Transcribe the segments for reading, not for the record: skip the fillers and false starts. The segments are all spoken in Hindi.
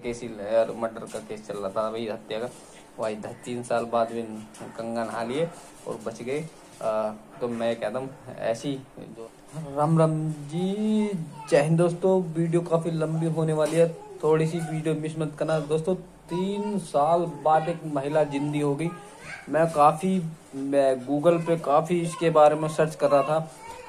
केस और मर्डर का केस चल रहा था, वही हत्या का। वही 3 साल बाद भी कंगन नहा लिए और बच गए। तो मैं कहता हूँ ऐसी जो राम राम जी, जय हिंद दोस्तों। वीडियो काफ़ी लंबी होने वाली है, थोड़ी सी वीडियो मिस मत करना दोस्तों। 3 साल बाद एक महिला जिंदी हो गई। मैं गूगल पे काफ़ी इसके बारे में सर्च कर रहा था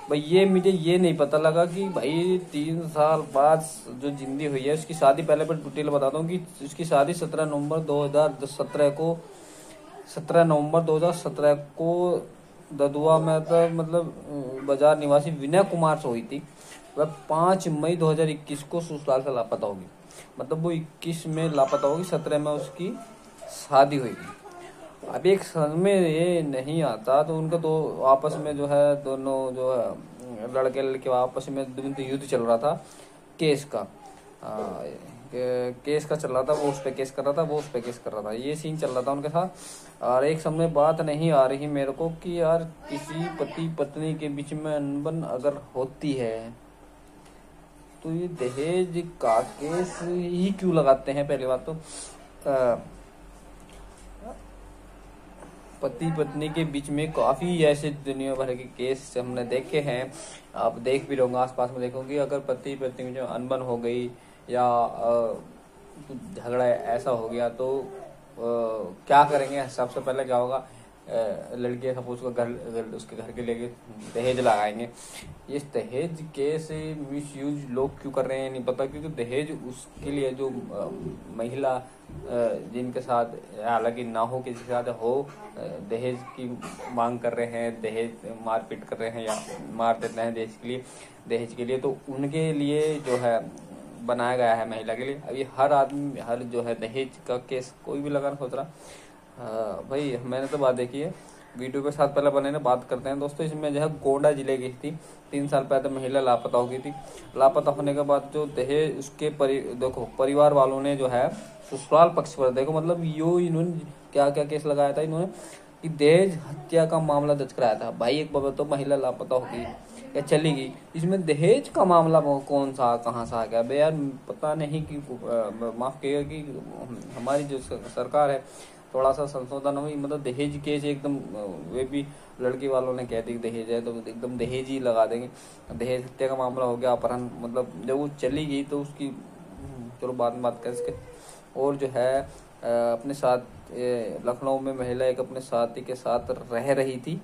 भाई। ये मुझे ये नहीं पता लगा कि भाई 3 साल बाद जो जिंदी हुई है उसकी शादी, पहले पर डिटेल बताता हूँ कि उसकी शादी 17 नवंबर 2017 को ददुआ में मतलब बाजार निवासी विनय कुमार से हुई थी। वह 5 मई 2021 को ससुराल से लापता होगी। मतलब वो 21 में लापता होगी, 17 में उसकी शादी हुई थी। अब एक समझ में ये नहीं आता, तो उनका तो आपस में जो है दोनों जो है लड़के लड़के आपस में युद्ध चल रहा था केस का। केस का चल रहा था, वो उस पे केस कर रहा था, वो उस पे केस कर रहा था। ये सीन चल रहा था उनके साथ। और एक समय बात नहीं आ रही मेरे को कि यार किसी पति पत्नी के बीच में अनबन अगर होती है तो ये दहेज का केस ही क्यों लगाते हैं। पहली बात तो पति पत्नी के बीच में काफी ऐसे दुनिया भर के केस हमने देखे हैं, आप देख भी रहोगे, आसपास में देखोगे। अगर पति पत्नी में अनबन हो गई या झगड़ा ऐसा हो गया तो क्या करेंगे। सबसे पहले क्या होगा, लड़की सपोज को उसके घर के लेके दहेज लगाएंगे। इस दहेज के से मिस यूज लोग क्यों कर रहे हैं नहीं पता, क्योंकि दहेज उसके लिए जो महिला जिनके साथ हालांकि ना हो, किसी के साथ हो, दहेज की मांग कर रहे हैं, दहेज मारपीट कर रहे हैं या मार देते हैं दहेज के लिए, तो उनके लिए जो है बनाया गया है महिला के लिए। अभी हर आदमी हर जो है दहेज का केस कोई भी लगाना सोच रहा। भाई मैंने तो बात देखी है, वीडियो के साथ पहले बने बात करते हैं दोस्तों। इसमें जो है गोंडा जिले की थी, 3 साल पहले महिला लापता हो गई थी। लापता होने के बाद जो दहेज उसके देखो परिवार वालों ने जो है ससुराल पक्ष पर देखो, मतलब इन्होंने क्या क्या केस लगाया था इन्होंने कि दहेज हत्या का मामला दर्ज कराया था। भाई एक बार तो महिला लापता हो गई या चली गई, इसमें दहेज का मामला कौन सा कहाँ से आ गया बे यार। पता नहीं कि माफ करिएगा कि हमारी जो सरकार है थोड़ा सा संशोधन हुई, मतलब दहेज केस एकदम वे भी लड़की वालों ने कह दी दहेज है तो एकदम दहेज ही लगा देंगे। दहेज हत्या का मामला हो गया, अपहरण, मतलब जब वो चली गई तो उसकी चलो बाद में बात करें इसके। और जो है अपने साथ लखनऊ में महिला एक अपने साथी के साथ रह रही थी।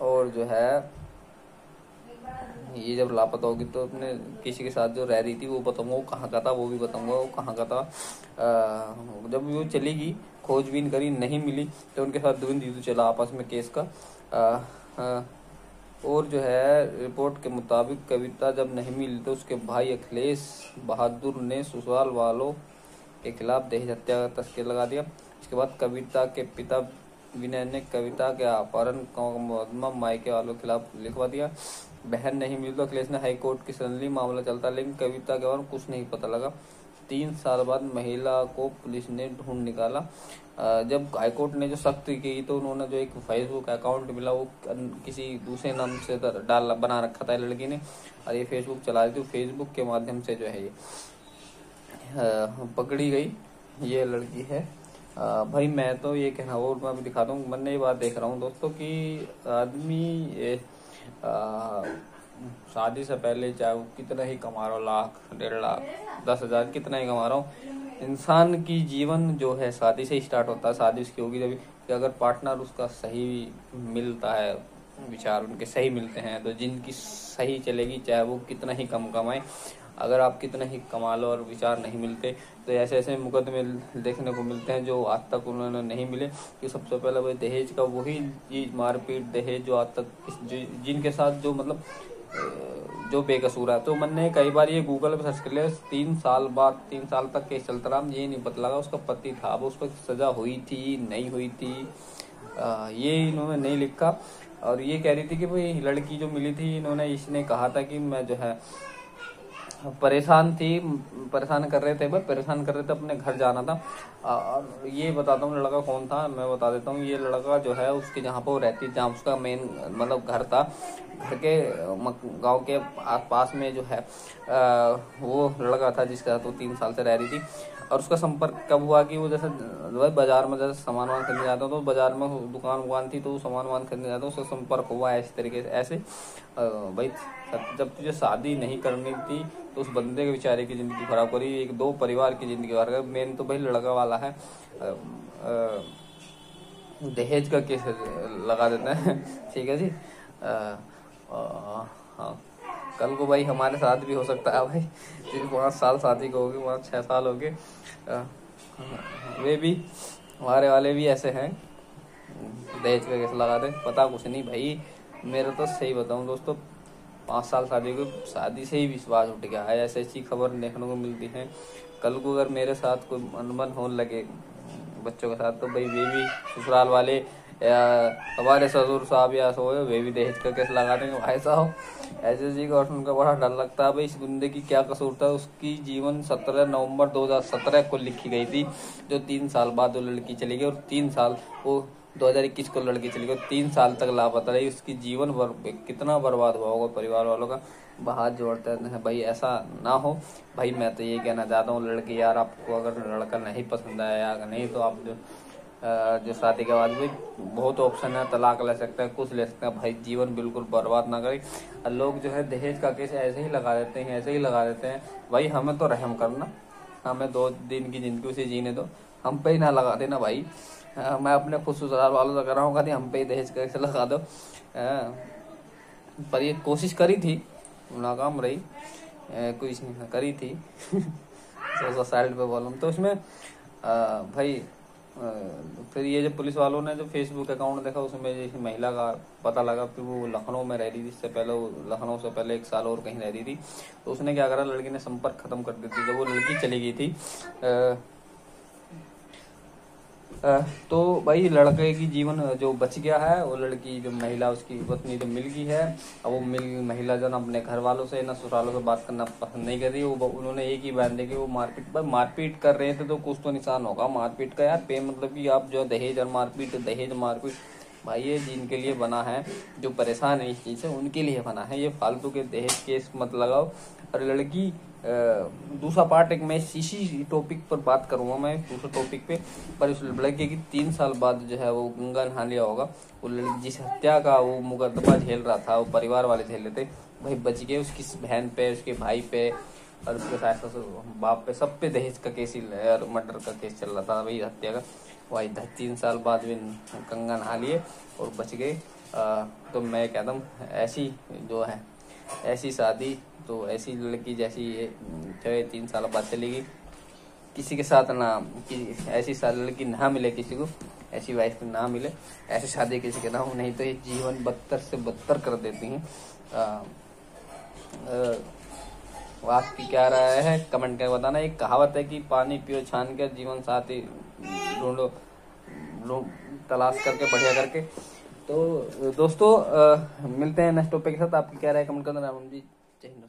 और जो है ये जब लापता होगी तो अपने किसी के साथ जो रह रही थी वो बताऊंगा वो कहाँ का था, वो भी बताऊंगा वो कहाँ का था। जब वो चली गई, खोजबीन करी, नहीं मिली तो उनके साथ द्वंद युद्ध चला आपस में केस का। और जो है रिपोर्ट के मुताबिक कविता जब नहीं मिली तो उसके भाई अखिलेश बहादुर ने ससुराल वालों के खिलाफ दहेज हत्या का तस्करा लगा दिया। इसके बाद कविता के पिता विनय ने कविता के अपहरण का मुकदमा मायके वालों के खिलाफ लिखवा दिया। बहन नहीं मिली तो अखिलेश ने हाईकोर्ट की शरण ली। मामला चलता लेकिन कविता के बारे में कुछ नहीं पता लगा। 3 साल बाद महिला को पुलिस ने ढूंढ निकाला। जब हाईकोर्ट ने जो सख्ती की तो उन्होंने जो एक फेसबुक अकाउंट मिला वो किसी दूसरे नाम से बना रखा था लड़की ने, और ये फेसबुक चला रही थी। फेसबुक के माध्यम से जो है ये पकड़ी गई ये लड़की है। भाई मैं तो ये कहना और मैं भी दिखाता हूँ, मैंने ये बात देख रहा हूँ दोस्तों कि आदमी शादी से पहले चाहे वो कितना ही कमा रहा हो, लाख 1.5 लाख 10,000 कितना ही कमा रहा हो, इंसान की जीवन जो है शादी से ही स्टार्ट होता है। शादी उसकी होगी जब कि अगर पार्टनर उसका सही मिलता है, विचार उनके सही मिलते हैं तो जिनकी सही चलेगी, चाहे वो कितना ही कम कमाए। अगर आप कितना ही कमा लो और विचार नहीं मिलते तो ऐसे ऐसे मुकदमे देखने को मिलते हैं जो आज तक उन्होंने नहीं मिले। कि सबसे पहले वही दहेज का वही चीज मारपीट दहेज जो आज तक जिनके साथ जो मतलब जो बेकसूर है। तो मैंने कई बार ये गूगल पे सर्च कर लिया, 3 साल बाद 3 साल तक केस चलता रहा, ये नहीं पता लगा उसका पति था, वो उस पर सजा हुई थी नहीं हुई थी, ये इन्होंने नहीं लिखा। और ये कह रही थी कि भाई लड़की जो मिली थी इसने कहा था कि मैं जो है परेशान कर रहे थे, अपने घर जाना था। और ये बताता हूँ लड़का कौन था, मैं बता देता हूँ। ये लड़का जो है उसके जहाँ पर वो रहती, जहाँ उसका मेन मतलब घर था, घर के गांव के पास में जो है वो लड़का था जिसके साथ वो 3 साल से रह रही थी। और उसका संपर्क कब हुआ कि वो जैसे बाजार में जैसे सामान वामान खरीदने जाता तो बाजार में दुकान वुकान थी तो वो सामान वामान खरीदने जाता उसका संपर्क हुआ है इस तरीके से। ऐसे भाई जब तुझे शादी नहीं करनी थी तो उस बंदे के बेचारे की जिंदगी खराब करी, एक 2 परिवार की जिंदगी खराब करी। मेन तो भाई लड़का वाला है, दहेज का केस लगा देते हैं। ठीक है जी। हाँ, कल को भाई हमारे साथ भी हो सकता है भाई, 5 साल शादी को हो गए, 5-6 साल हो गए, वे भी हमारे वाले भी ऐसे हैं, दहेज का केस लगा दे। पता कुछ नहीं भाई, मेरा तो सही बताऊं दोस्तों, 5 साल शादी से ही विश्वास उठ गया है। ऐसी ऐसी खबर देखने को मिलती है। कल को अगर मेरे साथ कोई अनबन होने लगे बच्चों के साथ तो भाई वे भी ससुराल वाले या हमारे ससुर साहब या सो वे भी दहेज का केस लगा देंगे। भाई साहब ऐसे जी का उनका बड़ा डर लगता है भाई, इस बंदे की क्या कसूर था। उसकी जीवन 17 नवंबर 2017 को लिखी गई थी, जो 3 साल बाद वो लड़की चली गई, और 3 साल वो 2021 को लड़की चली गई, 3 साल तक लापता रही। उसकी जीवन कितना बर्बाद हुआ होगा परिवार वालों का। हाथ जोड़ते हैं भाई ऐसा ना हो। भाई मैं तो ये कहना चाहता हूँ लड़की यार, आपको अगर लड़का नहीं पसंद आया या नहीं तो आप जो शादी के बाद भी बहुत ऑप्शन है, तलाक ले सकते हैं, कुछ ले सकते हैं। भाई जीवन बिल्कुल बर्बाद ना करें। लोग जो है दहेज का केस ऐसे ही लगा देते हैं, ऐसे ही लगा देते हैं। भाई हमें तो रहम करना, हमें 2 दिन की जिंदगी उसे जीने दो, हम पे ही ना लगा देना भाई। मैं अपने खुद ससुराल वालों से कर रहा हूँ, कहती हम पे ही दहेज का केस लगा दो। पर ये कोशिश करी थी, नाकाम रही, कुछ नहीं करी थी। साइड पे बोलूँ तो उसमें भाई फिर ये जो पुलिस वालों ने जो फेसबुक अकाउंट देखा उसमें जैसे महिला का पता लगा, फिर वो लखनऊ में रह रही थी। इससे पहले वो लखनऊ से पहले 1 साल और कहीं रह रही थी। तो उसने क्या करा, लड़की ने संपर्क खत्म कर दी थी। जब वो लड़की चली गई थी तो भाई लड़के की जीवन जो बच गया है, वो लड़की जो महिला उसकी पत्नी जो मिल गई है। अब वो महिला जो ना अपने घर वालों से ना ससुरालों से बात करना पसंद नहीं कर रही। वो उन्होंने एक ही बयान दिया कि वो मारपीट कर रहे थे तो कुछ तो निशान होगा मारपीट का यार। मतलब कि आप जो दहेज और मारपीट भाई ये जिनके लिए बना है, जो परेशान है इस चीज से, उनके लिए बना है। ये फालतू के दहेज केस मत लगाओ। और लड़की दूसरा पार्ट एक मैं इसी टॉपिक पर बात करूंगा, मैं दूसरे टॉपिक पे। पर उस लड़के की 3 साल बाद जो है वो गंगा नहा लिया होगा। वो लड़की जिस हत्या का वो मुकदमा झेल रहा था, वो परिवार वाले झेल रहे थे, भाई बच गए। उसकी बहन पे, उसके भाई पे और उसके सास बाप पे, सब पे दहेज का केस और मर्डर का केस चल रहा था भाई, हत्या का। वही 3 साल बाद भी गंगा नहा लिए और बच गए। तो मैं कहता हूँ ऐसी जो है ऐसी शादी तो ऐसी लड़की जैसी जो 3 साल बाद चलेगी, किसी के साथ ना ऐसी लड़की ना मिले किसी को, ऐसी वाइफ ना मिले, ऐसी शादी किसी के ना हो, नहीं तो ये जीवन बदतर से बदतर कर देती हैं। आपकी क्या राय है कमेंट करके बताना। एक कहावत है कि पानी पियो छान कर, जीवन साथी ढूंढो तलाश करके, बढ़िया करके। तो दोस्तों मिलते हैं नेक्स्ट टॉपिक के साथ। आपकी क्या राय कमेंट करना। राम जी, जय हिंद।